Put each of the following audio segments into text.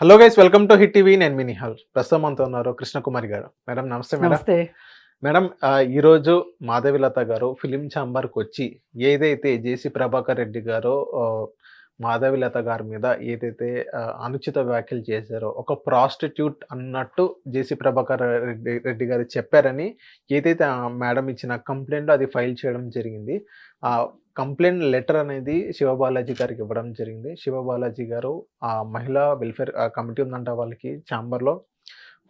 Hello guys, welcome to hit TV. నేను మీ నిహాల్. ప్రస్తుతం మనతో ఉన్నారు కృష్ణకుమారి గారు. మేడం నమస్తే మేడం. నమస్తే. మేడం, ఈరోజు మాధవిలత గారు ఫిలిం ఛాంబర్‌కి వచ్చి ఏదైతే జేసీ ప్రభాకర్ రెడ్డి గారో మాధవిలత గారి మీద ఏదైతే అనుచిత వ్యాఖ్యలు చేశారో, ఒక ప్రాస్టిట్యూట్ అన్నట్టు జేసీ ప్రభాకర్ రెడ్డి గారు చెప్పారని ఏదైతే మేడం ఇచ్చిన కంప్లెయింట్‌లో అది ఫైల్ చేయడం జరిగింది. కంప్లెయింట్ లెటర్ అనేది శివబాలాజీ గారికి ఇవ్వడం జరిగింది. శివబాలాజీ గారు మహిళా వెల్ఫేర్ కమిటీ ఉందంట వాళ్ళకి ఛాంబర్‌లో.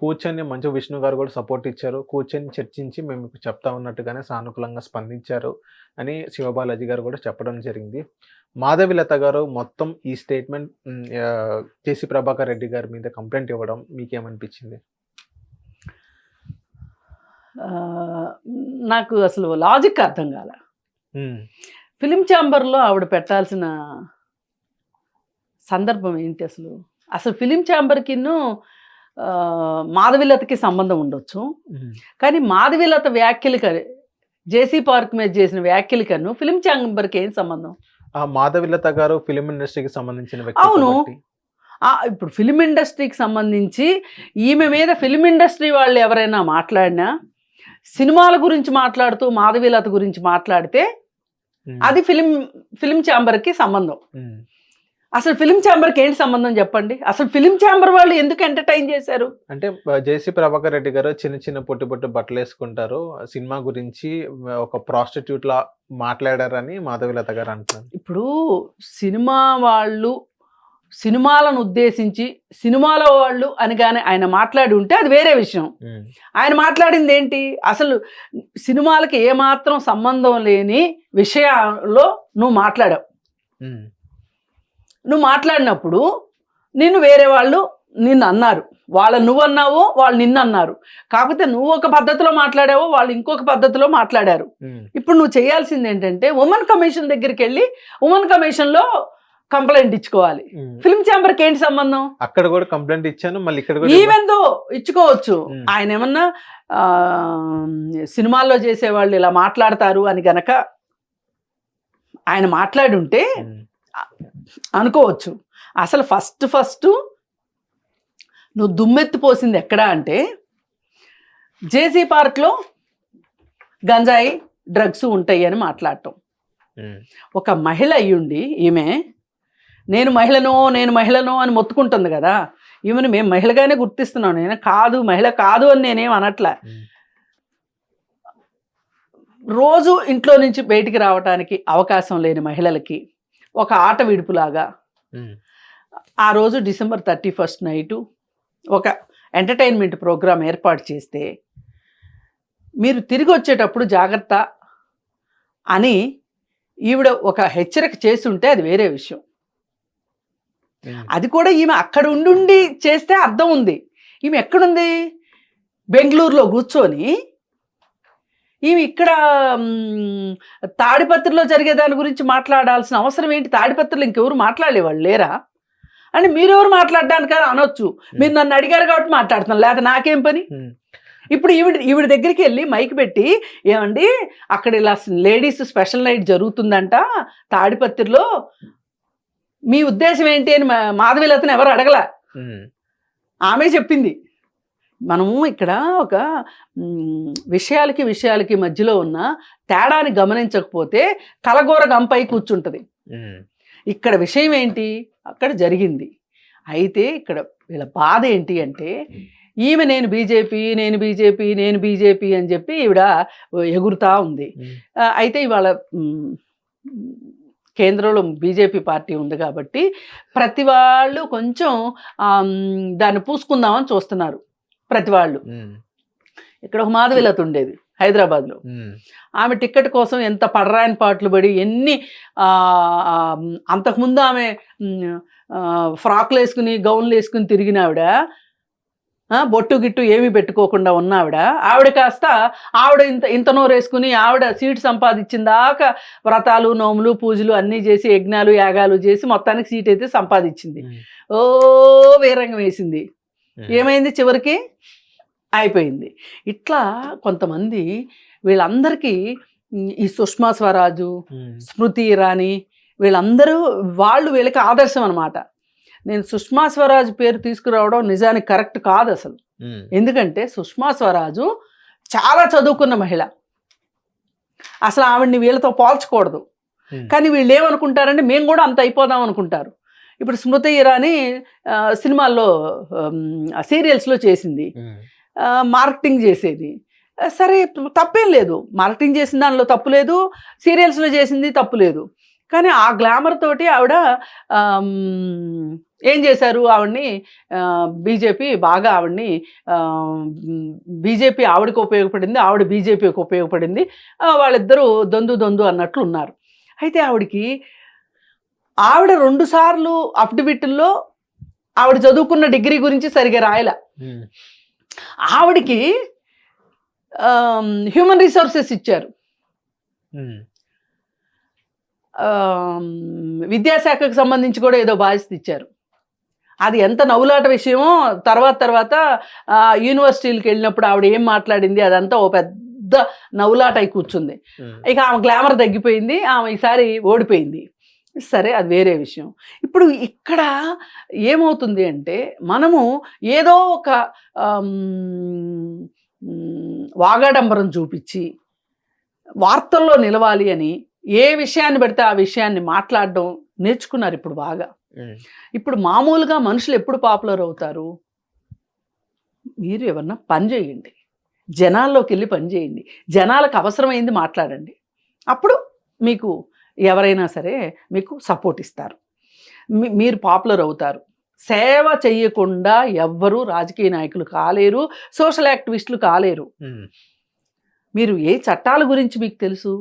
కూర్చొని మంచు విష్ణు గారు కూడా సపోర్ట్ ఇచ్చారు. కూర్చొని చర్చించి మేము మీకు చెప్తా ఉన్నట్టుగానే సానుకూలంగా స్పందించారు అని శివబాలాజీ గారు కూడా చెప్పడం జరిగింది. మాధవిలత గారు మొత్తం ఈ స్టేట్మెంట్ జేసీ ప్రభాకర్ రెడ్డి గారి మీద కంప్లెయింట్ ఇవ్వడం మీకేమనిపించింది? నాకు అసలు లాజిక్ అర్థం కాల. ఫిలిం ఛాంబర్‌లో ఆవిడ పెట్టాల్సిన సందర్భం ఏంటి అసలు? అసలు ఫిలిం ఛాంబర్‌కిను మాధవిలతకి సంబంధం ఉండొచ్చు. కానీ మాధవిలత వ్యాఖ్యలకి, జేసీ పార్క్ మీద చేసిన వ్యాఖ్యలకను ఫిలిం ఛాంబర్‌కి ఏం సంబంధం? మాధవిలత గారు ఫిలిం ఇండస్ట్రీకి సంబంధించిన వ్యక్తి. అవును. ఇప్పుడు ఫిలిం ఇండస్ట్రీకి సంబంధించి ఈమె మీద ఫిలిం ఇండస్ట్రీ వాళ్ళు ఎవరైనా మాట్లాడినా, సినిమాల గురించి మాట్లాడుతూ మాధవిలత గురించి మాట్లాడితే అది ఫిలిం ఛాంబర్కి సంబంధం. అసలు ఫిలిం ఛాంబర్కి ఏంటి సంబంధం చెప్పండి? అసలు ఫిలిం ఛాంబర్ వాళ్ళు ఎందుకు ఎంటర్టైన్ చేశారు? అంటే జేసీ ప్రభాకర్ రెడ్డి గారు చిన్న చిన్న పొట్టి బట్టలు వేసుకుంటారు, సినిమా గురించి ఒక ప్రాస్టిట్యూట్ లా మాట్లాడారని మాధవిలత గారు అంటున్నారు. ఇప్పుడు సినిమా వాళ్ళు సినిమాలను ఉద్దేశించి సినిమాల వాళ్ళు అని కానీ ఆయన మాట్లాడి ఉంటే అది వేరే విషయం. ఆయన మాట్లాడింది ఏంటి? అసలు సినిమాలకి ఏమాత్రం సంబంధం లేని విషయాల్లో నువ్వు మాట్లాడావు. నువ్వు మాట్లాడినప్పుడు నిన్ను వేరే వాళ్ళు నిన్ను అన్నారు, నువ్వు అన్నావు, వాళ్ళు నిన్ను అన్నారు. కాకపోతే నువ్వు ఒక పద్ధతిలో మాట్లాడావో, వాళ్ళు ఇంకొక పద్ధతిలో మాట్లాడారు. ఇప్పుడు నువ్వు చేయాల్సింది ఏంటంటే ఉమెన్ కమిషన్ దగ్గరికి వెళ్ళి ఉమెన్ కమిషన్లో కంప్లైంట్ ఇచ్చుకోవాలి. ఫిల్మ్ ఛాంబర్కి ఏంటి సంబంధం? అక్కడ కూడా కంప్లైంట్ ఇచ్చాను, మళ్ళీ ఇక్కడ కూడా ఈవెందో ఇచ్చుకోవచ్చు. ఆయన ఏమన్నా సినిమాల్లో చేసేవాళ్ళు ఇలా మాట్లాడతారు అని గనక ఆయన మాట్లాడి ఉంటే అనుకోవచ్చు. అసలు ఫస్ట్ నువ్వు దుమ్మెత్తిపోసింది ఎక్కడా అంటే జేసీ పార్క్లో గంజాయి డ్రగ్స్ ఉంటాయి అని మాట్లాడటం. ఒక మహిళ అయ్యుండి ఈమె నేను మహిళను అని మొత్తుకుంటుంది కదా. ఈమెను మేము మహిళగానే గుర్తిస్తున్నాం. నేను కాదు, మహిళ కాదు అని నేనేం అనట్లే. రోజు ఇంట్లో నుంచి బయటికి రావడానికి అవకాశం లేని మహిళలకి ఒక ఆట విడుపులాగా ఆ రోజు December 31 నైటు ఒక ఎంటర్టైన్మెంట్ ప్రోగ్రాం ఏర్పాటు చేస్తే మీరు తిరిగి వచ్చేటప్పుడు జాగ్రత్త అని ఈవిడ ఒక హెచ్చరిక చేసి ఉంటే అది వేరే విషయం. అది కూడా ఈమె అక్కడ ఉండి చేస్తే అర్థం ఉంది. ఈమె ఎక్కడుంది? బెంగళూరులో కూర్చొని ఈమె ఇక్కడ తాడిపత్రిలో జరిగే దాని గురించి మాట్లాడాల్సిన అవసరం ఏంటి? తాడిపత్రిలో ఇంకెవరు మాట్లాడేవాళ్ళు లేరా? అంటే మీరెవరు మాట్లాడడానికి అనొచ్చు. మీరు నన్ను అడిగారు కాబట్టి మాట్లాడుతున్నాను, లేకపోతే నాకేం పని? ఇప్పుడు ఈవిడ దగ్గరికి వెళ్ళి మైక్ పెట్టి ఏమండి అక్కడ ఇలా లేడీస్ స్పెషల్ నైట్ జరుగుతుందంట తాడిపత్రిలో, మీ ఉద్దేశం ఏంటి అని మాధవిలతను ఎవరు అడగల. ఆమె చెప్పింది. మనము ఇక్కడ ఒక విషయాలకి మధ్యలో ఉన్న తేడాని గమనించకపోతే కలగూర గంపై కూర్చుంటుంది. ఇక్కడ విషయం ఏంటి? అక్కడ జరిగింది. అయితే ఇక్కడ వీళ్ళ బాధ ఏంటి అంటే ఈమె నేను బీజేపీ అని చెప్పి ఈవిడ ఎగురుతా ఉంది. అయితే ఇవాళ కేంద్రంలో బీజేపీ పార్టీ ఉంది కాబట్టి ప్రతి వాళ్ళు కొంచెం దాన్ని పూసుకుందామని చూస్తున్నారు. ప్రతి వాళ్ళు. ఇక్కడ ఒక మాధవిలత ఉండేది హైదరాబాద్లో. ఆమె టికెట్ కోసం ఎంత పడరాని పాటలు పడి ఎన్ని అంతకుముందు ఆమె ఫ్రాక్లు వేసుకుని గౌన్లు వేసుకుని తిరిగిన ఆవిడ, బొట్టు గిట్టు ఏమీ పెట్టుకోకుండా ఉన్న ఆవిడ కాస్త ఇంత నోరు వేసుకుని ఆవిడ సీటు సంపాదించిన దాకా వ్రతాలు నోములు పూజలు అన్నీ చేసి యజ్ఞాలు యాగాలు చేసి మొత్తానికి సీట్ అయితే సంపాదించింది. ఓ వీరంగం వేసింది. ఏమైంది? చివరికి అయిపోయింది. ఇట్లా కొంతమంది వీళ్ళందరికీ ఈ సుష్మా స్వరాజు, స్మృతి ఇరానీ వీళ్ళందరూ వీళ్ళకి ఆదర్శం అనమాట. నేను సుష్మా స్వరాజ్ పేరు తీసుకురావడం నిజానికి కరెక్ట్ కాదు అసలు. ఎందుకంటే సుష్మా స్వరాజు చాలా చదువుకున్న మహిళ, అసలు ఆవిడ్ని వీళ్ళతో పోల్చకూడదు. కానీ వీళ్ళు ఏమనుకుంటారంటే మేము కూడా అంత అయిపోదాం అనుకుంటారు. ఇప్పుడు స్మృతి ఇరానీ సినిమాల్లో సీరియల్స్లో చేసింది, మార్కెటింగ్ చేసేది. సరే తప్పేం లేదు, మార్కెటింగ్ చేసిన దానిలో తప్పు లేదు, సీరియల్స్లో చేసింది తప్పు లేదు. కానీ ఆ గ్లామర్ తోటి ఆవిడ ఏం చేశారు, ఆవిడ్ని బీజేపీ బాగా ఆవిడ్ని బీజేపీ ఆవిడకి ఉపయోగపడింది, ఆవిడ బీజేపీకి ఉపయోగపడింది, వాళ్ళిద్దరూ దొందు అన్నట్లు ఉన్నారు. అయితే ఆవిడ 2 సార్లు అఫిడవిట్లో ఆవిడ చదువుకున్న డిగ్రీ గురించి సరిగా రాయల. ఆవిడికి హ్యూమన్ రిసోర్సెస్ ఇచ్చారు, విద్యాశాఖకు సంబంధించి కూడా ఏదో బాధ్యత ఇచ్చారు. అది ఎంత నవ్వులాట విషయమో తర్వాత యూనివర్సిటీలకు వెళ్ళినప్పుడు ఆవిడ ఏం మాట్లాడింది అదంతా ఓ పెద్ద నవ్వులాట అయి కూర్చుంది. ఇక ఆమె గ్లామర్ తగ్గిపోయింది, ఆమె ఈసారి ఓడిపోయింది. సరే, అది వేరే విషయం. ఇప్పుడు ఇక్కడ ఏమవుతుంది అంటే మనము ఏదో ఒక వాగాడంబరం చూపించి వార్తల్లో నిలవాలి అని ఏ విషయాన్ని పెడితే ఆ విషయాన్ని మాట్లాడడం నేర్చుకున్నారు ఇప్పుడు బాగా. ఇప్పుడు మామూలుగా మనుషులు ఎప్పుడు పాపులర్ అవుతారు? మీరు ఎవరన్నా పని చేయండి, జనాల్లోకి వెళ్ళి పని చేయండి, జనాలకు అవసరమైంది మాట్లాడండి, అప్పుడు మీకు ఎవరైనా సరే మీకు సపోర్ట్ ఇస్తారు, మీరు పాపులర్ అవుతారు. సేవ చెయ్యకుండా ఎవ్వరూ రాజకీయ నాయకులు కాలేరు, సోషల్ యాక్టివిస్టులు కాలేరు. మీరు ఏ చట్టాల గురించి మీకు తెలుసు,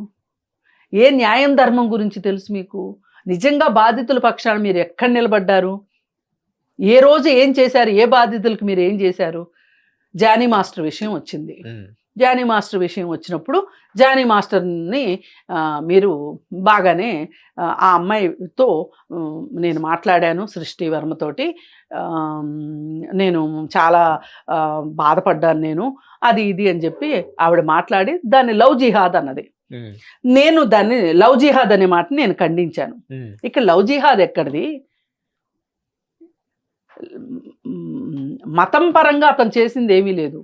ఏ న్యాయం ధర్మం గురించి తెలుసు మీకు? నిజంగా బాధితుల పక్షాన మీరు ఎక్కడ నిలబడ్డారు? ఏ రోజు ఏం చేశారు? ఏ బాధితులకు మీరు ఏం చేశారు? జానీ మాస్టర్ విషయం వచ్చింది. జానీ మాస్టర్ విషయం వచ్చినప్పుడు జానీ మాస్టర్ని మీరు బాగానే ఆ అమ్మాయితో నేను మాట్లాడాను, సృష్టి వర్మతోటి, నేను చాలా బాధపడ్డాను నేను, అది ఇది అని చెప్పి ఆవిడ మాట్లాడి దాన్ని లవ్ జిహాద్ అన్నది. నేను దాన్ని లవ్ జిహాద్ అనే మాట నేను ఖండించాను. ఇక్కడ లవ్ జిహాద్ ఎక్కడిది? మతం పరంగా అతను చేసింది ఏమీ లేదు.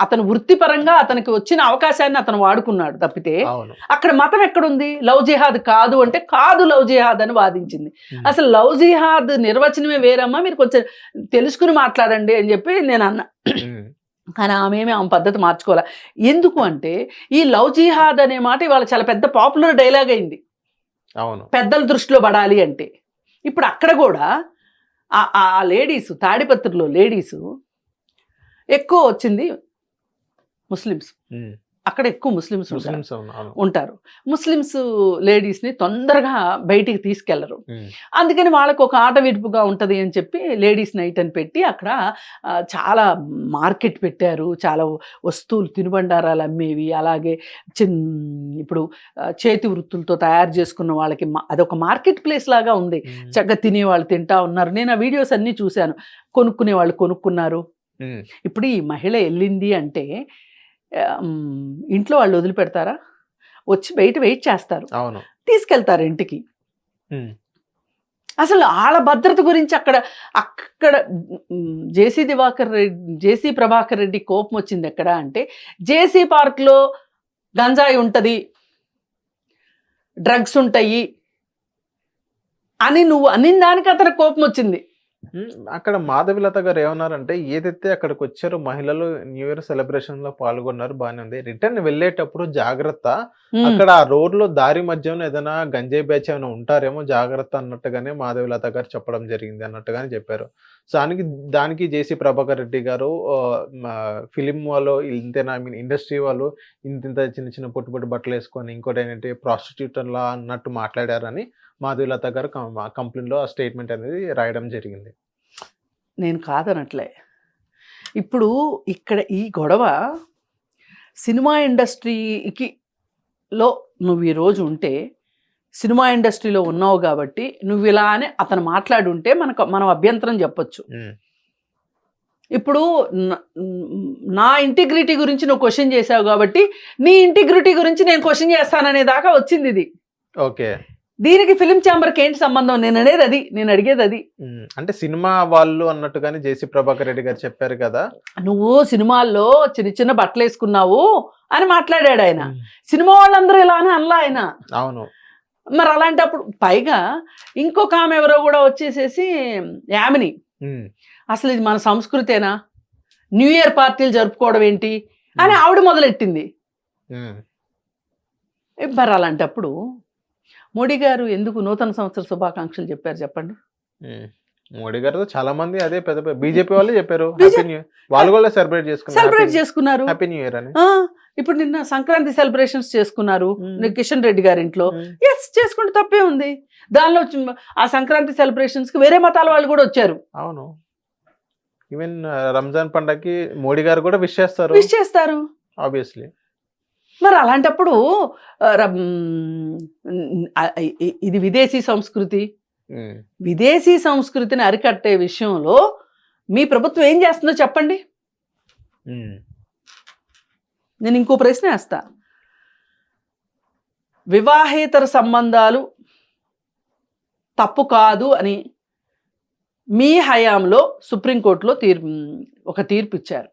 అతను వృత్తిపరంగా అతనికి వచ్చిన అవకాశాన్ని అతను వాడుకున్నాడు తప్పితే అక్కడ మతం ఎక్కడుంది? లవ్ జిహాద్ కాదు అంటే కాదు లవ్ జిహాద్ అని వాదించింది. అసలు లవ్ జిహాద్ నిర్వచనమే వేరమ్మా, మీరు కొంచెం తెలుసుకుని మాట్లాడండి అని చెప్పి నేను అన్నా. కానీ ఆమె పద్ధతి మార్చుకోవాలి. ఎందుకు అంటే ఈ లవ్ జిహాద్ అనే మాట ఇవాళ చాలా పెద్ద పాపులర్ డైలాగ్ అయింది, పెద్దల దృష్టిలో పడాలి అంటే. ఇప్పుడు అక్కడ కూడా ఆ లేడీసు, తాడిపత్రిలో లేడీసు ఎక్కువ వచ్చింది ముస్లిమ్స్, అక్కడ ఎక్కువ ముస్లిమ్స్ ఉంటారు. ముస్లిమ్స్ లేడీస్ని తొందరగా బయటికి తీసుకెళ్లరు, అందుకని వాళ్ళకు ఒక ఆట విడుపుగా ఉంటుంది అని చెప్పి లేడీస్ నైట్ అని పెట్టి అక్కడ చాలా మార్కెట్ పెట్టారు, చాలా వస్తువులు తినుబండారాలు అమ్మేవి, అలాగే ఇప్పుడు చేతి వృత్తులతో తయారు చేసుకున్న వాళ్ళకి అదొక మార్కెట్ ప్లేస్ లాగా ఉంది. చక్కగా తినేవాళ్ళు తింటా ఉన్నారు, నేను ఆ వీడియోస్ అన్నీ చూశాను, కొనుక్కునే వాళ్ళు కొనుక్కున్నారు. ఇప్పుడు ఈ మహిళ వెళ్ళింది అంటే ఇంట్లో వాళ్ళు వదిలిపెడతారా? వచ్చి బయట వెయిట్ చేస్తారు, తీసుకెళ్తారు ఇంటికి. అసలు వాళ్ళ భద్రత గురించి అక్కడ జేసీ ప్రభాకర్ రెడ్డి కోపం వచ్చింది ఎక్కడ అంటే, జేసీ పార్క్లో గంజాయి ఉంటుంది, డ్రగ్స్ ఉంటాయి అని నువ్వు అనిన దానికి అతనికి కోపం వచ్చింది. అక్కడ మాధవిలత గారు ఏమన్నారంటే, ఏదైతే అక్కడికి వచ్చారో మహిళలు న్యూ ఇయర్ సెలబ్రేషన్ లో పాల్గొన్నారు, బాగానే ఉంది, రిటర్న్ వెళ్ళేటప్పుడు జాగ్రత్త, అక్కడ ఆ రోడ్ లో దారి మధ్యలో ఏదైనా గంజాయి బ్యాచ్ ఏమైనా ఉంటారేమో జాగ్రత్త అన్నట్టుగానే మాధవిలత గారు చెప్పడం జరిగింది అన్నట్టుగానే చెప్పారు. సో దానికి జేసీ ప్రభాకర్ రెడ్డి గారు ఫిలిం వాళ్ళు ఇంతేనా, ఐ మీన్ ఇండస్ట్రీ వాళ్ళు ఇంత చిన్న చిన్న పొట్టు బట్టలు వేసుకొని ఇంకోటి ఏంటంటే ప్రాస్టిట్యూటర్లా అన్నట్టు మాట్లాడారని మాధవిలత గారు కంప్లైంట్లో ఆ స్టేట్మెంట్ అనేది రాయడం జరిగింది. నేను కాదనట్లే. ఇప్పుడు ఇక్కడ ఈ గొడవ సినిమా ఇండస్ట్రీలో నువ్వు ఈరోజు ఉంటే, సినిమా ఇండస్ట్రీలో ఉన్నావు కాబట్టి నువ్వు ఇలా అని అతను మాట్లాడి ఉంటే మనం అభ్యంతరం చెప్పొచ్చు. ఇప్పుడు నా ఇంటిగ్రిటీ గురించి నువ్వు క్వశ్చన్ చేసావు కాబట్టి నీ ఇంటిగ్రిటీ గురించి నేను క్వశ్చన్ చేస్తాననే దాకా వచ్చింది ఇది. ఓకే, దీనికి ఫిలిం ఛాంబర్కి ఏంటి సంబంధం? నేను అడిగేది అది. అంటే సినిమా వాళ్ళు అన్నట్టుగానే జేసీ ప్రభాకర్ రెడ్డి గారు చెప్పారు కదా, నువ్వు సినిమాల్లో చిన్న చిన్న బట్టలు వేసుకున్నావు అని మాట్లాడాడు ఆయన. సినిమా వాళ్ళందరూ ఇలా అని అనలా ఆయన. అవును. మరి అలాంటప్పుడు పైగా ఇంకొక ఆమె ఎవరో కూడా వచ్చేసేసి యామిని, అసలు ఇది మన సంస్కృతేనా, న్యూ ఇయర్ పార్టీలు జరుపుకోవడం ఏంటి అని ఆవిడ మొదలెట్టింది. మరి అలాంటప్పుడు మోడీ గారు ఎందుకు నూతన సంవత్సర శుభాకాంక్షలు చెప్పారు చెప్పండి? మోడీ గారితో చాలా మంది అదే పెద్ద బీజేపీ వాళ్ళు చెప్పారు, వాళ్ళు కూడా సెలబ్రేట్ చేసుకున్నారు హ్యాపీ న్యూ ఇయర్ అని. ఇప్పుడు నిన్న సంక్రాంతి సెలబ్రేషన్స్ చేసుకున్నారు కిషన్ రెడ్డి గారి ఇంట్లో. ఎస్, చేసుకుంటే తప్పే ఉంది. దానిలో ఆ సంక్రాంతి సెలబ్రేషన్స్ కి వేరే మతాల వాళ్ళు కూడా వచ్చారు. అవును, ఈవెన్ రంజాన్ పండగకి మోడీ గారు కూడా విష్ చేస్తారు ఆబ్వియస్లీ. మరి అలాంటప్పుడు ఇది విదేశీ సంస్కృతి. విదేశీ సంస్కృతిని అరికట్టే విషయంలో మీ ప్రభుత్వం ఏం చేస్తుందో చెప్పండి. నేను ఇంకో ప్రశ్న వేస్తా. వివాహేతర సంబంధాలు తప్పు కాదు అని మీ హయాంలో సుప్రీంకోర్టులో ఒక తీర్పు ఇచ్చారు.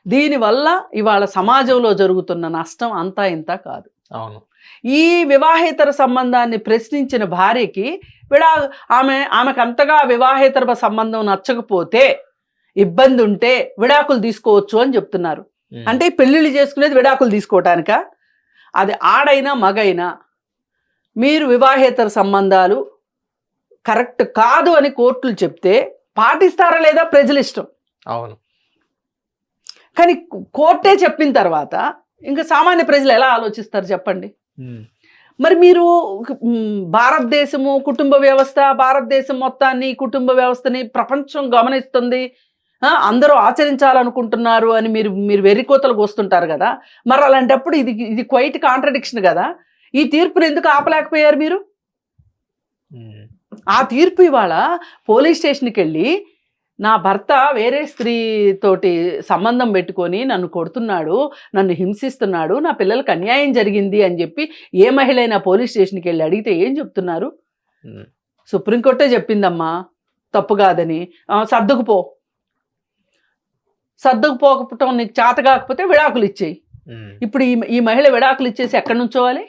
దీనివల్ల ఇవాళ సమాజంలో జరుగుతున్న నష్టం అంతా ఇంత కాదు. అవును. ఈ వివాహేతర సంబంధాన్ని ప్రశ్నించిన భార్యకి ఆమెకు అంతగా వివాహేతర సంబంధం నచ్చకపోతే, ఇబ్బంది ఉంటే విడాకులు తీసుకోవచ్చు అని చెప్తున్నారు. అంటే పెళ్లిళ్ళు చేసుకునేది విడాకులు తీసుకోవటానిక? అది ఆడైనా మగైనా మీరు వివాహేతర సంబంధాలు కరెక్ట్ కాదు అని కోర్టులు చెప్తే పాటిస్తారా లేదా ప్రజల ఇష్టం. అవును. కానీ కోర్టే చెప్పిన తర్వాత ఇంకా సామాన్య ప్రజలు ఎలా ఆలోచిస్తారు చెప్పండి? మరి మీరు భారతదేశము కుటుంబ వ్యవస్థ, భారతదేశం మొత్తాన్ని కుటుంబ వ్యవస్థని ప్రపంచం గమనిస్తుంది, అందరూ ఆచరించాలనుకుంటున్నారు అని మీరు వెర్రికోతలకు వస్తుంటారు కదా. మరి అలాంటప్పుడు ఇది క్వైట్ కాంట్రడిక్షన్ కదా. ఈ తీర్పును ఎందుకు ఆపలేకపోయారు మీరు? ఆ తీర్పు ఇవాళ పోలీస్ స్టేషన్కి వెళ్ళి నా భర్త వేరే స్త్రీతోటి సంబంధం పెట్టుకొని నన్ను కొడుతున్నాడు, నన్ను హింసిస్తున్నాడు, నా పిల్లలకు అన్యాయం జరిగింది అని చెప్పి ఏ మహిళ అయినా పోలీస్ స్టేషన్కి వెళ్ళి అడిగితే ఏం చెప్తున్నారు? సుప్రీంకోర్టే చెప్పిందమ్మా తప్పు కాదని, సర్దుకుపోకపోవటం నీకు చేత కాకపోతే విడాకులు ఇచ్చేయి. ఇప్పుడు ఈ మహిళ విడాకులు ఇచ్చేసి ఎక్కడి నుంచోవాలి?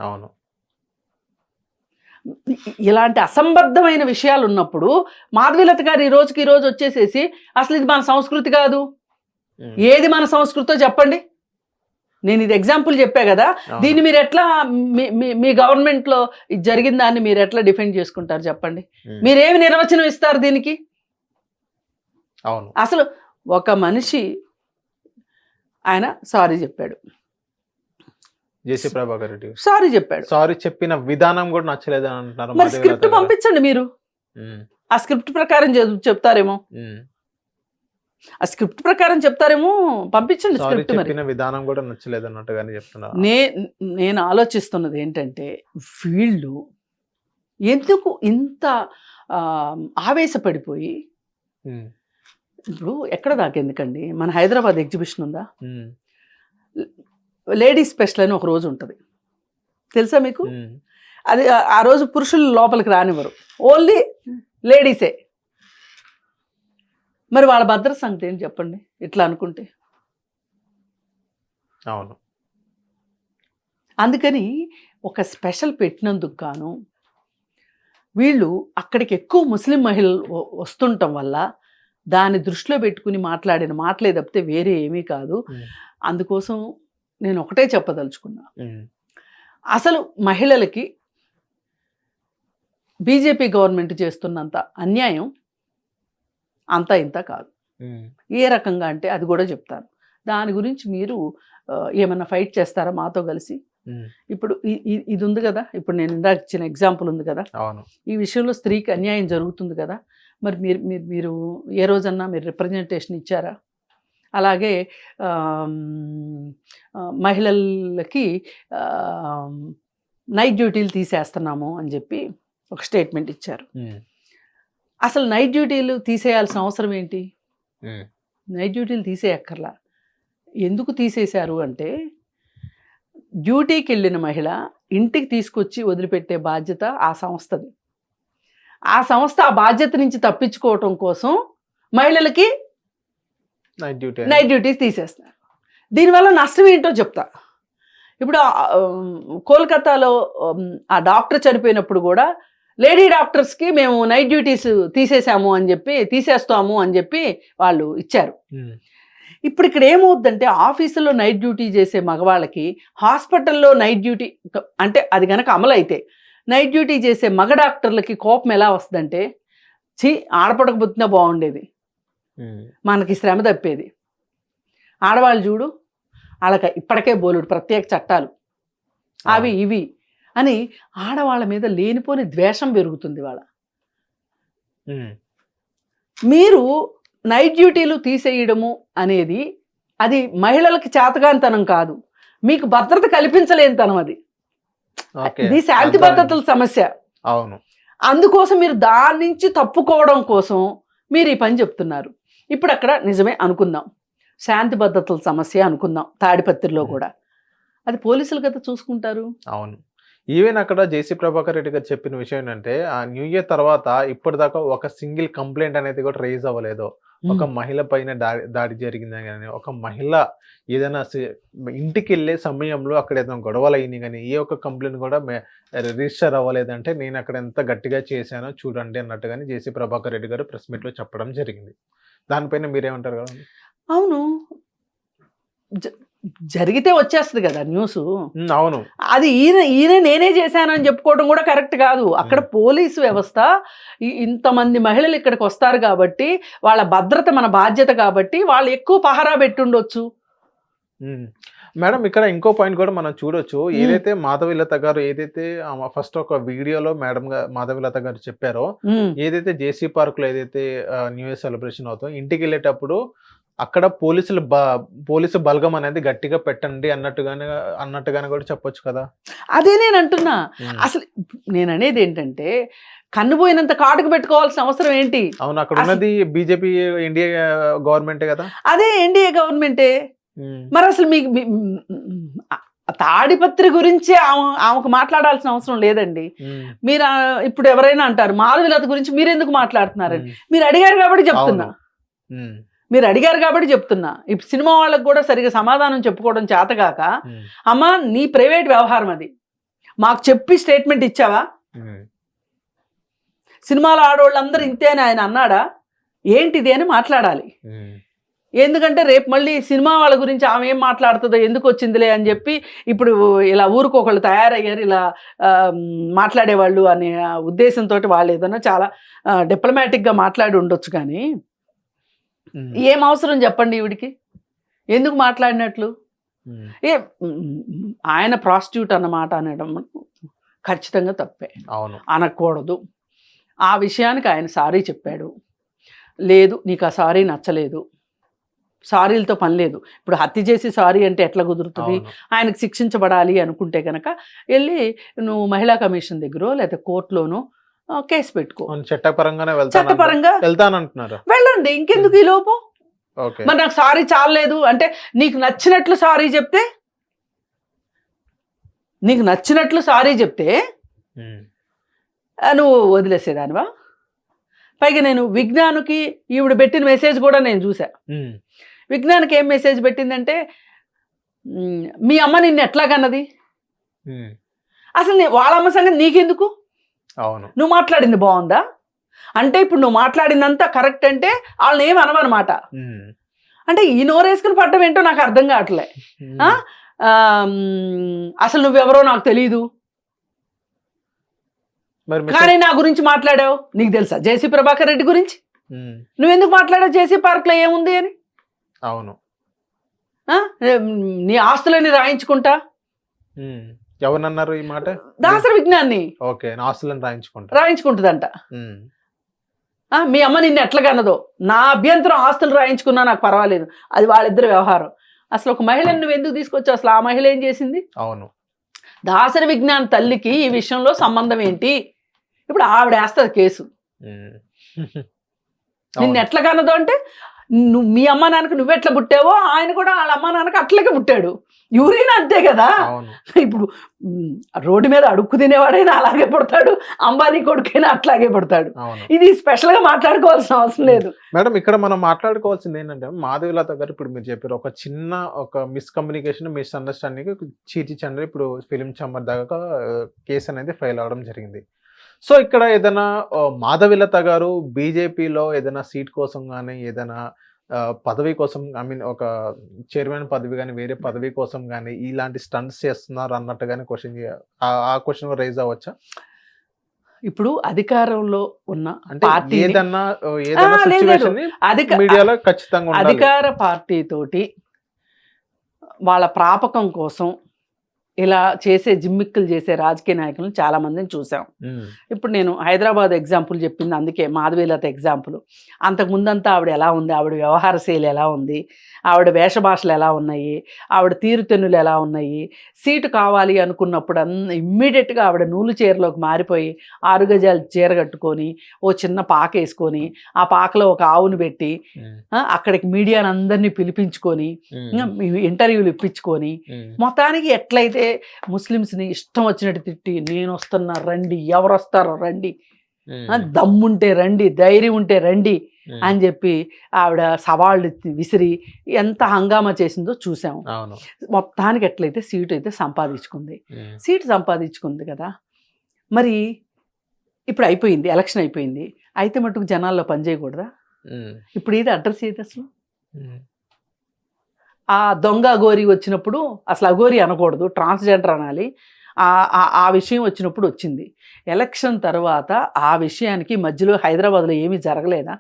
అవును. ఇలాంటి అసంబద్ధమైన విషయాలు ఉన్నప్పుడు మాధవీలత గారు ఈ రోజు వచ్చేసేసి అసలు ఇది మన సంస్కృతి కాదు, ఏది మన సంస్కృతో చెప్పండి. నేను ఇది ఎగ్జాంపుల్ చెప్పా కదా. దీన్ని మీరు ఎట్లా మీ గవర్నమెంట్లో జరిగిన దాన్ని మీరు ఎట్లా డిఫెండ్ చేసుకుంటారు చెప్పండి? మీరేమి నిర్వచనం ఇస్తారు దీనికి? అవును. అసలు ఒక మనిషి ఆయన సారీ చెప్పాడు, జేసీ ప్రభాకర్ రెడ్డి సారీ చెప్పాడు, సారీ చెప్పిన విధానం కూడా నచ్చలేదు అంటున్నారు. మరి స్క్రిప్ట్ పంపించండి మీరు, ఆ స్క్రిప్ట్ ప్రకారం చెప్తారేమో, ఆ స్క్రిప్ట్ ప్రకారం చెప్తారేమో, పంపించండి స్క్రిప్ట్. చెప్పిన విధానం కూడా నచ్చలేదు అన్నట్టుగానే చెప్తున్నారు. నేను ఆలోచిస్తున్నది ఏంటంటే వీళ్ళు ఎందుకు ఇంత ఆవేశపడిపోయి, ఇప్పుడు ఎక్కడ దాకా ఎందుకండి, మన హైదరాబాద్ ఎగ్జిబిషన్ ఉందా, లేడీస్ స్పెషల్ అని ఒక రోజు ఉంటుంది తెలుసా మీకు? అది ఆ రోజు పురుషులు లోపలికి రానివ్వరు, ఓన్లీ లేడీసే. మరి వాళ్ళ భద్రత సంగతి ఏంటి చెప్పండి ఇట్లా అనుకుంటే? అవును. అందుకని ఒక స్పెషల్ పెట్టినందుకు గాను వీళ్ళు అక్కడికి ఎక్కువ ముస్లిం మహిళలు వస్తుండటం వల్ల దాన్ని దృష్టిలో పెట్టుకుని మాట్లాడిన మాటలే తప్పితే వేరే ఏమీ కాదు. అందుకోసం నేను ఒకటే చెప్పదలుచుకున్నా, అసలు మహిళలకి బీజేపీ గవర్నమెంట్ చేస్తున్నంత అన్యాయం అంతా ఇంత కాదు. ఏ రకంగా అంటే అది కూడా చెప్తాను. దాని గురించి మీరు ఏమన్నా ఫైట్ చేస్తారా మాతో కలిసి? ఇప్పుడు ఇది ఉంది కదా, ఇప్పుడు నేను ఇందాక ఇచ్చిన ఎగ్జాంపుల్ ఉంది కదా, ఈ విషయంలో స్త్రీకి అన్యాయం జరుగుతుంది కదా, మరి మీరు ఏ రోజన్నా మీరు రిప్రజెంటేషన్ ఇచ్చారా? అలాగే మహిళలకి నైట్ డ్యూటీలు తీసేస్తున్నాము అని చెప్పి ఒక స్టేట్మెంట్ ఇచ్చారు. అసలు నైట్ డ్యూటీలు తీసేయాల్సిన అవసరం ఏంటి? నైట్ డ్యూటీలు తీసేయక్కర్లా. ఎందుకు తీసేశారు అంటే డ్యూటీకి వెళ్ళిన మహిళ ఇంటికి తీసుకొచ్చి వదిలిపెట్టే బాధ్యత ఆ సంస్థది. ఆ సంస్థ ఆ బాధ్యత నుంచి తప్పించుకోవటం కోసం మహిళలకి నైట్ డ్యూటీస్ తీసేస్తారు. దీనివల్ల నష్టం ఏంటో చెప్తా. ఇప్పుడు కోల్కతాలో ఆ డాక్టర్ చనిపోయినప్పుడు కూడా లేడీ డాక్టర్స్కి మేము నైట్ డ్యూటీస్ తీసేస్తాము అని చెప్పి వాళ్ళు ఇచ్చారు. ఇప్పుడు ఇక్కడ ఏమవుద్దంటే ఆఫీసులో నైట్ డ్యూటీ చేసే మగవాళ్ళకి హాస్పిటల్లో నైట్ డ్యూటీ అంటే అది కనుక అమలు అయితే నైట్ డ్యూటీ చేసే మగ డాక్టర్లకి కోపం ఎలా వస్తుందంటే, ఆడపడకపోతున్నా బాగుండేది, మనకి శ్రమ తప్పేది, ఆడవాళ్ళు చూడు వాళ్ళకి ఇప్పటికే బోలుడు ప్రత్యేక చట్టాలు అవి ఇవి అని ఆడవాళ్ళ మీద లేనిపోని ద్వేషం పెరుగుతుంది వాళ్ళ. మీరు నైట్ డ్యూటీలు తీసేయడము అనేది అది మహిళలకి చేతగానితనం కాదు, మీకు భద్రత కల్పించలేనితనం. అది ఇది శాంతి భద్రతల సమస్య. అవును, అందుకోసం మీరు దాని నుంచి తప్పుకోవడం కోసం మీరు ఈ పని చెప్తున్నారు. ఇప్పుడు అక్కడ నిజమే అనుకుందాం, శాంతి భద్రతల సమస్య అనుకుందాం, తాడిపత్రిలో కూడా అది పోలీసులు కదా చూసుకుంటారు. అవును, ఈవెన్ అక్కడ జేసీ ప్రభాకర్ రెడ్డి గారు చెప్పిన విషయం ఏంటంటే, ఆ న్యూ ఇయర్ తర్వాత ఇప్పటిదాకా ఒక సింగిల్ కంప్లైంట్ అనేది కూడా రైజ్ అవ్వలేదు. ఒక మహిళ పైన దాడి జరిగిందని కానీ, ఒక మహిళ ఏదైనా ఇంటికి వెళ్ళే సమయంలో అక్కడ ఏదైనా గొడవలు అయినాయి కానీ ఏ ఒక్క కంప్లైంట్ కూడా రిజిస్టర్ అవ్వలేదంటే నేను అక్కడ ఎంత గట్టిగా చేశానో చూడండి అన్నట్టుగానే జేసీ ప్రభాకర్ రెడ్డి గారు ప్రెస్ మీట్లో చెప్పడం జరిగింది. దానిపైన మీరేమంటారు కదా? అవును, జరిగితే వచ్చేస్తుంది కదా న్యూస్. అవును, అది ఈయన నేనే చేశానని చెప్పుకోవడం కూడా కరెక్ట్ కాదు. అక్కడ పోలీసు వ్యవస్థ ఇంతమంది మహిళలు ఇక్కడికి వస్తారు కాబట్టి వాళ్ళ భద్రత మన బాధ్యత కాబట్టి వాళ్ళు ఎక్కువ పహరా పెట్టుండొచ్చు. మేడం ఇక్కడ ఇంకో పాయింట్ కూడా మనం చూడొచ్చు. ఏదైతే మాధవీలత గారు ఏదైతే ఫస్ట్ ఒక వీడియోలో మేడం మాధవీలత గారు చెప్పారో, ఏదైతే జేసీ పార్క్ లో ఏదైతే న్యూ ఇయర్ సెలబ్రేషన్ అవుతుందో ఇంటికి వెళ్ళేటప్పుడు అక్కడ పోలీసు బలగం అనేది గట్టిగా పెట్టండి అన్నట్టుగానే కూడా చెప్పొచ్చు కదా. అదే నేను అంటున్నా. అసలు నేను అనేది ఏంటంటే కన్నుపోయినంత కాటుకు పెట్టుకోవాల్సిన అవసరం ఏంటి? అవును, అక్కడ ఉన్నది బీజేపీ ఎన్డీఏ గవర్నమెంటే కదా. అదే ఎన్డీఏ గవర్నమెంటే. మరి అసలు మీకు తాడిపత్రి గురించి ఆమెకు మాట్లాడాల్సిన అవసరం లేదండి. మీరు ఇప్పుడు ఎవరైనా అంటారు మాధవీలత గురించి మీరెందుకు మాట్లాడుతున్నారండి? మీరు అడిగారు కాబట్టి చెప్తున్నా. ఇప్పుడు సినిమా వాళ్ళకు కూడా సరిగా సమాధానం చెప్పుకోవడం చేతగాక, అమ్మా నీ ప్రైవేట్ వ్యవహారం అది, మాకు చెప్పి స్టేట్మెంట్ ఇచ్చావా? సినిమాలో ఆడవాళ్ళందరూ ఇంతే అని ఆయన అన్నాడా? ఏంటిది అని మాట్లాడాలి. ఎందుకంటే రేపు మళ్ళీ సినిమా వాళ్ళ గురించి ఆమె ఏం మాట్లాడుతుందో ఎందుకు వచ్చిందిలే అని చెప్పి ఇప్పుడు ఇలా ఊరుకోకళ్ళు తయారయ్యారు, ఇలా మాట్లాడేవాళ్ళు అనే ఉద్దేశంతో వాళ్ళు ఏదైనా చాలా డిప్లొమాటిక్గా మాట్లాడి ఉండొచ్చు. కానీ ఏం అవసరం చెప్పండి ఈవిడికి? ఎందుకు మాట్లాడినట్లు? ఆయన ప్రాస్టిట్యూట్ అన్నమాట అనడం ఖచ్చితంగా తప్పే, అనకూడదు. ఆ విషయానికి ఆయన సారీ చెప్పాడు. లేదు నీకు ఆ సారీ నచ్చలేదు, సారీలతో పని లేదు. ఇప్పుడు హత్య చేసి సారీ అంటే ఎట్లా కుదురుతుంది? ఆయనకు శిక్షించబడాలి అనుకుంటే కనుక వెళ్ళి నువ్వు మహిళా కమిషన్ దగ్గర లేదా కోర్టులోనో కేసు పెట్టుకో. చట్టపరంగా వెళ్ళండి, ఇంకెందుకు ఈ లోపు? మరి నాకు సారీ చాలలేదు అంటే నీకు నచ్చినట్లు సారీ చెప్తే నువ్వు వదిలేసేదానివా? పైగా నేను విజ్ఞానికి ఈవిడ పెట్టిన మెసేజ్ కూడా నేను చూసా. విజ్ఞానికి ఏం మెసేజ్ పెట్టిందంటే, మీ అమ్మ నిన్ను ఎట్లాగన్నది, అసలు వాళ్ళ అమ్మ సంగతి నీకెందుకు, నువ్వు మాట్లాడింది బాగుందా అంటే ఇప్పుడు నువ్వు మాట్లాడిందంతా కరెక్ట్ అంటే వాళ్ళని ఏమి అనవన్నమాట. అంటే ఈ నోరేసుకుని పడ్డం ఏంటో నాకు అర్థం కావట్లే. అసలు నువ్వెవరో నాకు తెలీదు కానీ నా గురించి మాట్లాడావు. నీకు తెలుసా జేసీ ప్రభాకర్ రెడ్డి గురించి? నువ్వెందుకు మాట్లాడావు జేసీ పార్క్ లో ఏముంది అని? అవును, నీ ఆస్తులని రాయించుకుంటా. ఎవరన్నారు ఈ మాట? దాసరి విజ్ఞాన్ని రాయించుకుంటుందంట. మీ అమ్మ నిన్ను ఎట్లాగన్నదో, నా అభ్యంతరం ఆస్తులు రాయించుకున్నా నాకు పర్వాలేదు, అది వాళ్ళిద్దరు వ్యవహారం. అసలు ఒక మహిళను నువ్వు ఎందుకు తీసుకొచ్చావు? అసలు ఆ మహిళ ఏం చేసింది? అవును, దాసరి విజ్ఞాన్ తల్లికి ఈ విషయంలో సంబంధం ఏంటి? ఇప్పుడు ఆవిడ వేస్తుంది కేసు. నిన్ను ఎట్లాగన్నదో అంటే నువ్వు మీ అమ్మ నాన్నకు నువ్వెట్లా పుట్టావో ఆయన కూడా వాళ్ళ అమ్మ నాన్నకు అట్లాగే పుట్టాడు. ఎవరైనా అంతే కదా. ఇప్పుడు రోడ్డు మీద అడుక్కు తినేవాడైనా అలాగే పుడతాడు, అంబానీ కొడుకైనా అట్లాగే పుడతాడు. ఇది స్పెషల్ గా మాట్లాడుకోవాల్సిన అవసరం లేదు. మేడం ఇక్కడ మనం మాట్లాడుకోవాల్సింది ఏంటంటే మాధవీలత గారు ఇప్పుడు మీరు చెప్పారు ఒక చిన్న ఒక మిస్కమ్యూనికేషన్ మిస్అండర్స్టాండింగ్ చీచి చంద్ర ఇప్పుడు ఫిలిం ఛాంబర్ దాకా కేసు అనేది ఫైల్ అవడం జరిగింది. సో ఇక్కడ ఏదైనా మాధవీలత గారు బీజేపీలో ఏదైనా సీట్ కోసం కానీ ఏదైనా పదవి కోసం ఐ మీన్ ఒక చైర్మన్ పదవి కానీ వేరే పదవి కోసం కానీ ఇలాంటి స్టంట్స్ చేస్తున్నారు అన్నట్టుగానే క్వశ్చన్ ఆ క్వశ్చన్ రైజ్ అవ్వచ్చా? ఇప్పుడు అధికారంలో ఉన్న అంటే ఏదన్నా సిచ్యువేషన్ మీడియాలో ఖచ్చితంగా అధికార పార్టీ తోటి వాళ్ళ ప్రాపకం కోసం ఇలా చేసే జిమ్మిక్కులు చేసే రాజకీయ నాయకులను చాలా మందిని చూసాం. ఇప్పుడు నేను హైదరాబాద్ ఎగ్జాంపుల్ చెప్పింది అందుకే, మాధవీలత ఎగ్జాంపుల్. అంతకుముందంతా ఆవిడ ఎలా ఉంది, ఆవిడ వ్యవహార శైలి ఎలా ఉంది, ఆవిడ వేషభాషలు ఎలా ఉన్నాయి, ఆవిడ తీరుతెన్నులు ఎలా ఉన్నాయి, సీటు కావాలి అనుకున్నప్పుడు ఇమ్మీడియట్గా ఆవిడ నూలు చీరలోకి మారిపోయి 6 గజాలు చీర కట్టుకొని ఓ చిన్న పాక వేసుకొని ఆ పాకలో ఒక ఆవును పెట్టి అక్కడికి మీడియాని అందరినీ పిలిపించుకొని ఇంటర్వ్యూలు ఇప్పించుకొని మొత్తానికి ఎట్లయితే ముస్లిమ్స్ని ఇష్టం వచ్చినట్టు తిట్టి నేను వస్తున్నా రండి, ఎవరు వస్తారో రండి, దమ్ముంటే రండి, ధైర్యం ఉంటే రండి అని చెప్పి ఆవిడ సవాళ్ళు విసిరి ఎంత హంగామా చేసిందో చూసాం. మొత్తానికి ఎట్లయితే సీటు అయితే సంపాదించుకుంది. సీటు సంపాదించుకుంది కదా, మరి ఇప్పుడు అయిపోయింది, ఎలక్షన్ అయిపోయింది, అయితే మటుకు జనాల్లో పనిచేయకూడదా? ఇప్పుడు ఇది అడ్రస్ ఏది అసలు? ఆ దొంగ అఘోరి వచ్చినప్పుడు అసలు అఘోరి అనకూడదు, ట్రాన్స్జెండర్ అనాలి. ఆ విషయం వచ్చినప్పుడు వచ్చింది. ఎలక్షన్ తర్వాత ఆ విషయానికి మధ్యలో హైదరాబాద్లో ఏమీ జరగలేదా?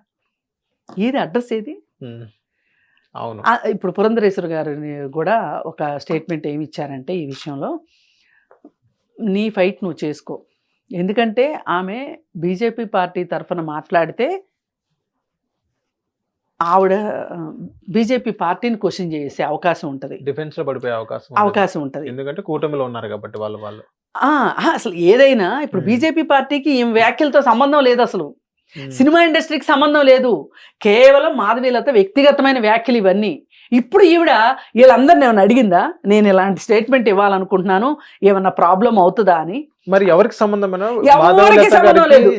ఏది అడ్రస్ ఏది? ఇప్పుడు పురంధరేశ్వర గారిని కూడా ఒక స్టేట్మెంట్ ఏమి ఇచ్చారంటే ఈ విషయంలో, నీ ఫైట్ నువ్వు చేసుకో, ఎందుకంటే ఆమె బీజేపీ పార్టీ తరఫున మాట్లాడితే ఆవిడ బీజేపీ పార్టీని క్వశ్చన్ చేసే అవకాశం ఉంటుంది, డిఫెన్స్ లో పడిపోయే అవకాశం ఉంటుంది. ఎందుకంటే కూటమిలో ఉన్నారు కాబట్టి వాళ్ళు అసలు ఏదైనా ఇప్పుడు బీజేపీ పార్టీకి ఈ వ్యాఖ్యలతో సంబంధం లేదు, అసలు సినిమా ఇండస్ట్రీకి సంబంధం లేదు, కేవలం మాధవీలత వ్యక్తిగతమైన వ్యాఖ్యలు ఇవన్నీ. ఇప్పుడు ఈవిడ వీళ్ళందరిని ఏమైనా అడిగిందా, నేను ఇలాంటి స్టేట్మెంట్ ఇవ్వాలనుకుంటున్నాను, ఏమన్నా ప్రాబ్లం అవుతుందా అని? మరి ఎవరికి సంబంధం?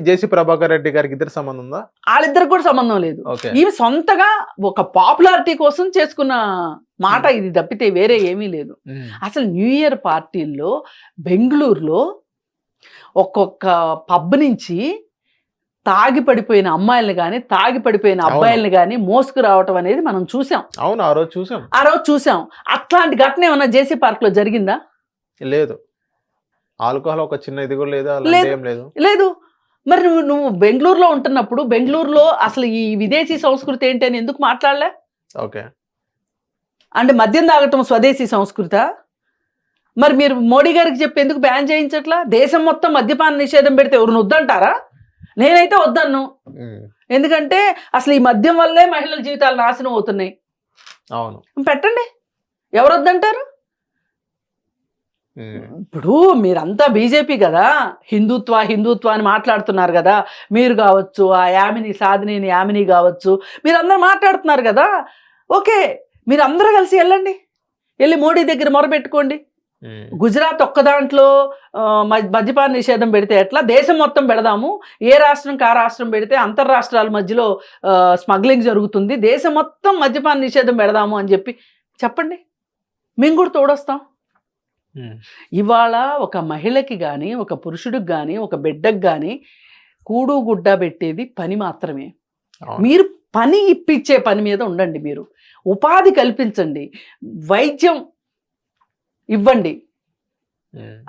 జేసీ ప్రభాకర్ రెడ్డి గారికి ఇద్దరు సంబంధం ఉందా? వాళ్ళిద్దరికి కూడా సంబంధం లేదు. ఈమె సొంతగా ఒక పాపులారిటీ కోసం చేసుకున్న మాట ఇది తప్పితే వేరే ఏమీ లేదు. అసలు న్యూ ఇయర్ పార్టీల్లో బెంగళూరులో ఒక్కొక్క పబ్ నుంచి తాగి పడిపోయిన అమ్మాయిల్ని కానీ తాగి పడిపోయిన అబ్బాయిల్ని కానీ మోసుకు రావటం అనేది మనం చూసాం. అవును, ఆ రోజు చూసాం. అట్లాంటి ఘటన ఏమన్నా జేసీ పార్క్ లో జరిగిందా? లేదు. ఆల్కహాల్ ఒక చిన్న ఇది కూడా లేదు. మరి నువ్వు బెంగళూరులో ఉంటున్నప్పుడు బెంగళూరులో అసలు ఈ విదేశీ సంస్కృతి ఏంటి అని ఎందుకు మాట్లాడలే? అంటే మద్యం తాగటం స్వదేశీ సంస్కృత? మరి మీరు మోడీ గారికి చెప్పి ఎందుకు బ్యాన్ చేయించట్లా? దేశం మొత్తం మద్యపాన నిషేధం పెడితే ఎవరిని వద్దంటారా? నేనైతే వద్దన్ను. ఎందుకంటే అసలు ఈ మద్యం వల్లే మహిళల జీవితాలు నాశనం అవుతున్నాయి. అవును, పెట్టండి, ఎవరు వద్దంటారు? ఇప్పుడు మీరంతా బీజేపీ కదా, హిందుత్వ అని మాట్లాడుతున్నారు కదా, మీరు కావచ్చు, ఆ సాధినేని యామిని కావచ్చు, మీరందరూ మాట్లాడుతున్నారు కదా. ఓకే, మీరు అందరూ కలిసి వెళ్ళి మోడీ దగ్గర మొరపెట్టుకోండి. గుజరాత్ ఒక్క దాంట్లో మద్యపాన నిషేధం పెడితే ఎట్లా, దేశం మొత్తం పెడదాము, ఏ రాష్ట్రంకి ఆ రాష్ట్రం పెడితే అంతర్రాష్ట్రాల మధ్యలో స్మగ్లింగ్ జరుగుతుంది, దేశం మొత్తం మద్యపాన నిషేధం పెడదాము అని చెప్పండి, మేము కూడా తోడొస్తాం. ఇవాళ ఒక మహిళకి కానీ ఒక పురుషుడికి కానీ ఒక బిడ్డకు కానీ కూడు గుడ్డ పెట్టేది పని మాత్రమే. మీరు పని ఇప్పించే పని మీద ఉండండి, మీరు ఉపాధి కల్పించండి, వైద్యం ఇవ్వండి,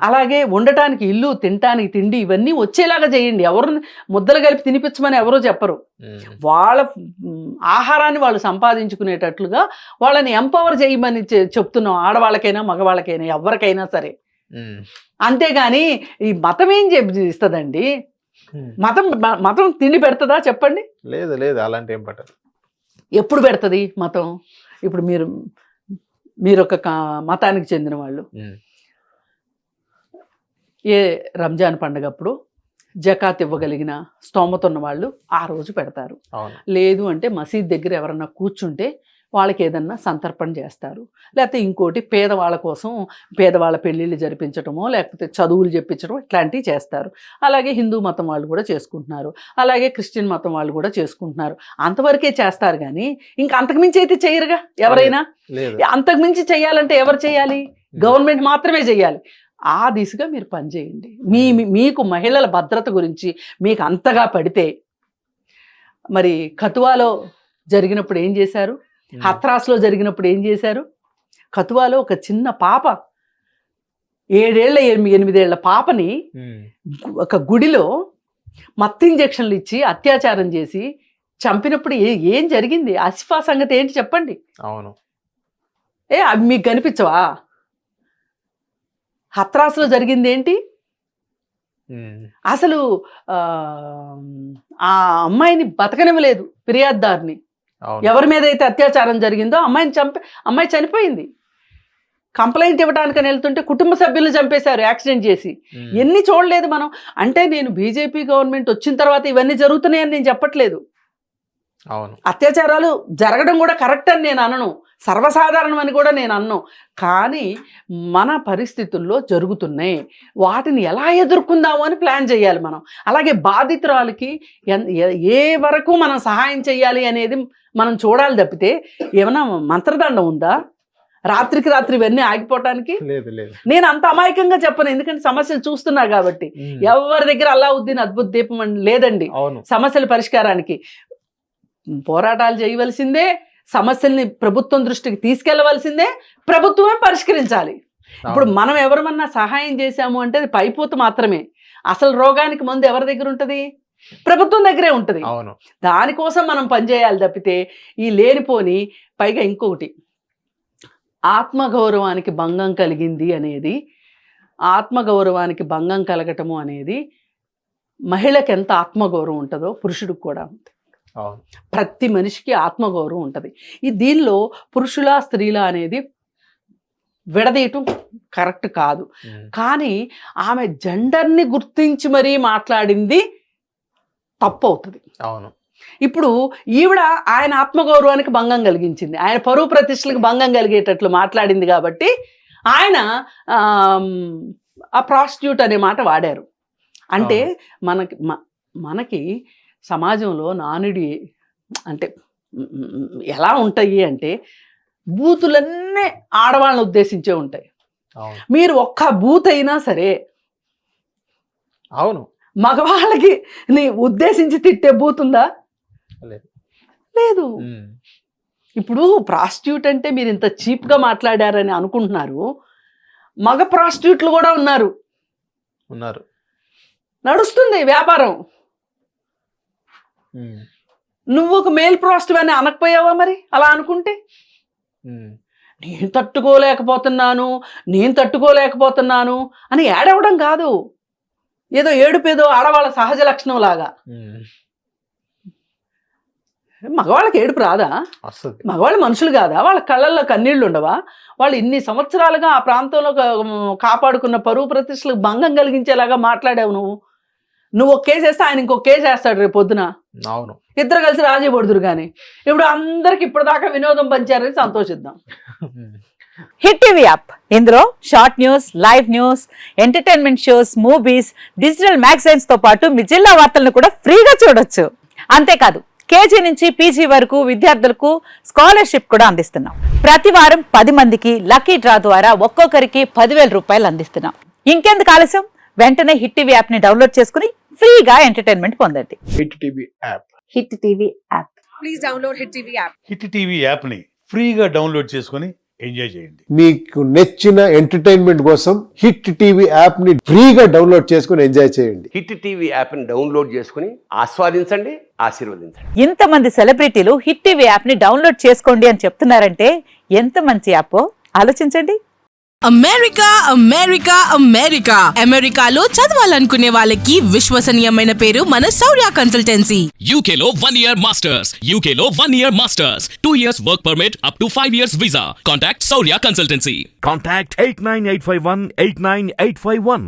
అలాగే ఉండటానికి ఇల్లు, తినటానికి తిండి, ఇవన్నీ వచ్చేలాగా చేయండి. ఎవరిని ముద్దలు కలిపి తినిపించమని ఎవరో చెప్పరు. వాళ్ళ ఆహారాన్ని వాళ్ళు సంపాదించుకునేటట్లుగా వాళ్ళని ఎంపవర్ చేయమని చెప్తున్నాం, ఆడవాళ్ళకైనా మగవాళ్ళకైనా ఎవరికైనా సరే. అంతేగాని ఈ మతం ఏం ఇస్తుందండి? మతం తిండి పెడుతుందా చెప్పండి? లేదు, అలాంటి ఏం పట్టదు. ఎప్పుడు పెడుతుంది మతం? ఇప్పుడు మీరు ఒక మతానికి చెందిన వాళ్ళు, ఏ రంజాన్ పండుగప్పుడు జకాత్ ఇవ్వగలిగిన స్తోమత ఉన్న వాళ్ళు ఆ రోజు పెడతారు. అవును. లేదు అంటే మసీద్ దగ్గర ఎవరన్నా కూర్చుంటే వాళ్ళకి ఏదన్నా సంతర్పణ చేస్తారు. లేకపోతే ఇంకోటి పేదవాళ్ళ కోసం పేదవాళ్ళ పెళ్ళిళ్ళు జరిపించడమో లేకపోతే చదువులు చెప్పించడం ఇట్లాంటివి చేస్తారు. అలాగే హిందూ మతం వాళ్ళు కూడా చేసుకుంటున్నారు, అలాగే క్రిస్టియన్ మతం వాళ్ళు కూడా చేసుకుంటున్నారు. అంతవరకే చేస్తారు కానీ ఇంకా అంతకుమించి అయితే చేయరుగా ఎవరైనా. అంతకుమించి చేయాలంటే ఎవరు చేయాలి? గవర్నమెంట్ మాత్రమే చేయాలి. ఆ దిశగా మీరు పనిచేయండి. మీకు మహిళల భద్రత గురించి మీకు అంతగా పడితే మరి కతువాలో జరిగినప్పుడు ఏం చేశారు, హత్రాస్లో జరిగినప్పుడు ఏం చేశారు? కతువాలో ఒక చిన్న పాప 7 ఏళ్ల 8 ఏళ్ల పాపని ఒక గుడిలో మత్తు ఇంజక్షన్లు ఇచ్చి అత్యాచారం చేసి చంపినప్పుడు ఏం జరిగింది? ఆసిఫా సంగతి ఏంటి చెప్పండి. అవును. అవి మీకు కనిపించవా? హత్రాస్లో జరిగింది ఏంటి? అసలు ఆ అమ్మాయిని బతకనివ్వలేదు ఫిర్యాదుదారుని. ఎవరి మీద అయితే అత్యాచారం జరిగిందో అమ్మాయి చనిపోయింది. కంప్లైంట్ ఇవ్వడానికని వెళ్తుంటే కుటుంబ సభ్యులను చంపేశారు యాక్సిడెంట్ చేసి. ఎన్ని చూడలేదు మనం. అంటే నేను బీజేపీ గవర్నమెంట్ వచ్చిన తర్వాత ఇవన్నీ జరుగుతున్నాయని నేను చెప్పట్లేదు. అవును, అత్యాచారాలు జరగడం కూడా కరెక్ట్ అని నేను అనను, సర్వసాధారణం అని కూడా నేను అన్ను. కానీ మన పరిస్థితుల్లో జరుగుతున్నాయి, వాటిని ఎలా ఎదుర్కొందాము అని ప్లాన్ చేయాలి మనం. అలాగే బాధితురాలకి ఏ వరకు మనం సహాయం చేయాలి అనేది మనం చూడాలి తప్పితే ఏమైనా మంత్రదండం ఉందా రాత్రికి రాత్రి ఇవన్నీ ఆగిపోవటానికి? నేను అంత అమాయకంగా చెప్పను, ఎందుకంటే సమస్యలు చూస్తున్నా కాబట్టి. ఎవరి దగ్గర అల్లావుద్దీన్ అద్భుత దీపం లేదండి సమస్యల పరిష్కారానికి. పోరాటాలు చేయవలసిందే, సమస్యల్ని ప్రభుత్వం దృష్టికి తీసుకెళ్లవలసిందే, ప్రభుత్వమే పరిష్కరించాలి. ఇప్పుడు మనం ఎవరమన్నా సహాయం చేశాము అంటే అది పైపోతు మాత్రమే. అసలు రోగానికి మందు ఎవరి దగ్గర ఉంటుంది? ప్రభుత్వం దగ్గరే ఉంటుంది. దానికోసం మనం పనిచేయాలి తప్పితే ఈ లేనిపోని. పైగా ఇంకొకటి, ఆత్మగౌరవానికి భంగం కలిగింది అనేది, ఆత్మగౌరవానికి భంగం కలగటము అనేది మహిళకి ఎంత ఆత్మగౌరవం ఉంటుందో పురుషుడికి కూడా ఉంది. ప్రతి మనిషికి ఆత్మగౌరవం ఉంటుంది. దీనిలో పురుషుల స్త్రీల అనేది విడదీయటం కరెక్ట్ కాదు. కానీ ఆమె జెండర్ని గుర్తించి మరీ మాట్లాడింది తప్పు అవుతుంది. అవును. ఇప్పుడు ఈవిడ ఆయన ఆత్మగౌరవానికి భంగం కలిగించింది, ఆయన పరువు ప్రతిష్టలకు భంగం కలిగేటట్లు మాట్లాడింది కాబట్టి ఆయన ఆ ప్రాస్టిట్యూట్ అనే మాట వాడారు. అంటే మనకి సమాజంలో నానుడి అంటే ఎలా ఉంటాయి అంటే బూతులన్నీ ఆడవాళ్ళని ఉద్దేశించే ఉంటాయి. మీరు ఒక్క బూత్ అయినా సరే అవును మగవాళ్ళకి ఉద్దేశించి తిట్టే బూత్ ఉందా? లేదు. ఇప్పుడు ప్రాస్టిట్యూట్ అంటే మీరు ఇంత చీప్గా మాట్లాడారని అనుకుంటున్నారు, మగ ప్రాస్టిట్యూట్లు కూడా ఉన్నారు, నడుస్తుంది వ్యాపారం. నువ్వు ఒక మేల్ ప్రాస్టిట్యూట్ అని అనకపోయావా మరి? అలా అనుకుంటే నేను తట్టుకోలేకపోతున్నాను అని ఏడవడం కాదు, ఏదో ఏడుపేదో ఆడవాళ్ళ సహజ లక్షణం లాగా. మగవాళ్ళకి ఏడుపు రాదా? మగవాళ్ళు మనుషులు కాదా? వాళ్ళ కళ్ళల్లో కన్నీళ్లు ఉండవా? వాళ్ళు ఇన్ని సంవత్సరాలుగా ఆ ప్రాంతంలో కాపాడుకున్న పరువు ప్రతిష్టలకు భంగం కలిగించేలాగా మాట్లాడావు. నువ్వు ఒక కేసు వేస్తే ఆయన ఇంకో కేసు వేస్తాడు రేపు పొద్దున. ఇద్దరు కలిసి రాజీ పడుదురు. కానీ ఇప్పుడు అందరికి ఇప్పటిదాకా వినోదం పంచారని సంతోషిద్దాం. హిట్ టీవీ యాప్, ఇందులో short news, live news, entertainment shows, movies, digital magazines తో పాటు మీ జిల్లా వార్తలను కూడా ఫ్రీగా చూడొచ్చు. అంతేకాదు కేజీ నుంచి పీజీ వరకు విద్యార్థులకు స్కాలర్షిప్ కూడా అందిస్తున్నాం. ప్రతి వారం 10 మందికి లక్కీ డ్రా ద్వారా ఒక్కొక్కరికి 10,000 రూపాయలు అందిస్తున్నాం. ఇంకెందుకు ఆలస్యం, వెంటనే హిట్ టీవీ యాప్ ని డౌన్లోడ్ చేసుకుని ఫ్రీగా ఎంటర్టైన్మెంట్ పొందండి. Hit TV app. Hit TV app. Please download hit TV app. Hit TV app ని ఫ్రీగా డౌన్లోడ్ చేసుకుని ఎంజాయ్ చేయండి. మీకు నచ్చిన ఎంటర్టైన్మెంట్ కోసం హిట్ టీవీ యాప్ ని ఫ్రీగా డౌన్లోడ్ చేసుకుని ఎంజాయ్ చేయండి. హిట్ టీవీ యాప్ ని డౌన్లోడ్ చేసుకుని ఆస్వాదించండి, ఆశీర్వదించండి. ఇంతమంది సెలబ్రిటీలు హిట్ టీవీ యాప్ ని డౌన్లోడ్ చేసుకోండి అని చెప్తున్నారంటే ఎంత మంచి యాప్ ఆలోచించండి. అమెరికా అమెరికాలో చదవాలనుకునే వాళ్ళకి విశ్వసనీయమైన పేరు మన శౌర్య కన్సల్టెన్సీ. UK లో 1 year masters, UK లో 1 year masters, 2 years work permit up to 5 years visa. Contact Saurya Consultancy. Contact 89851 89851.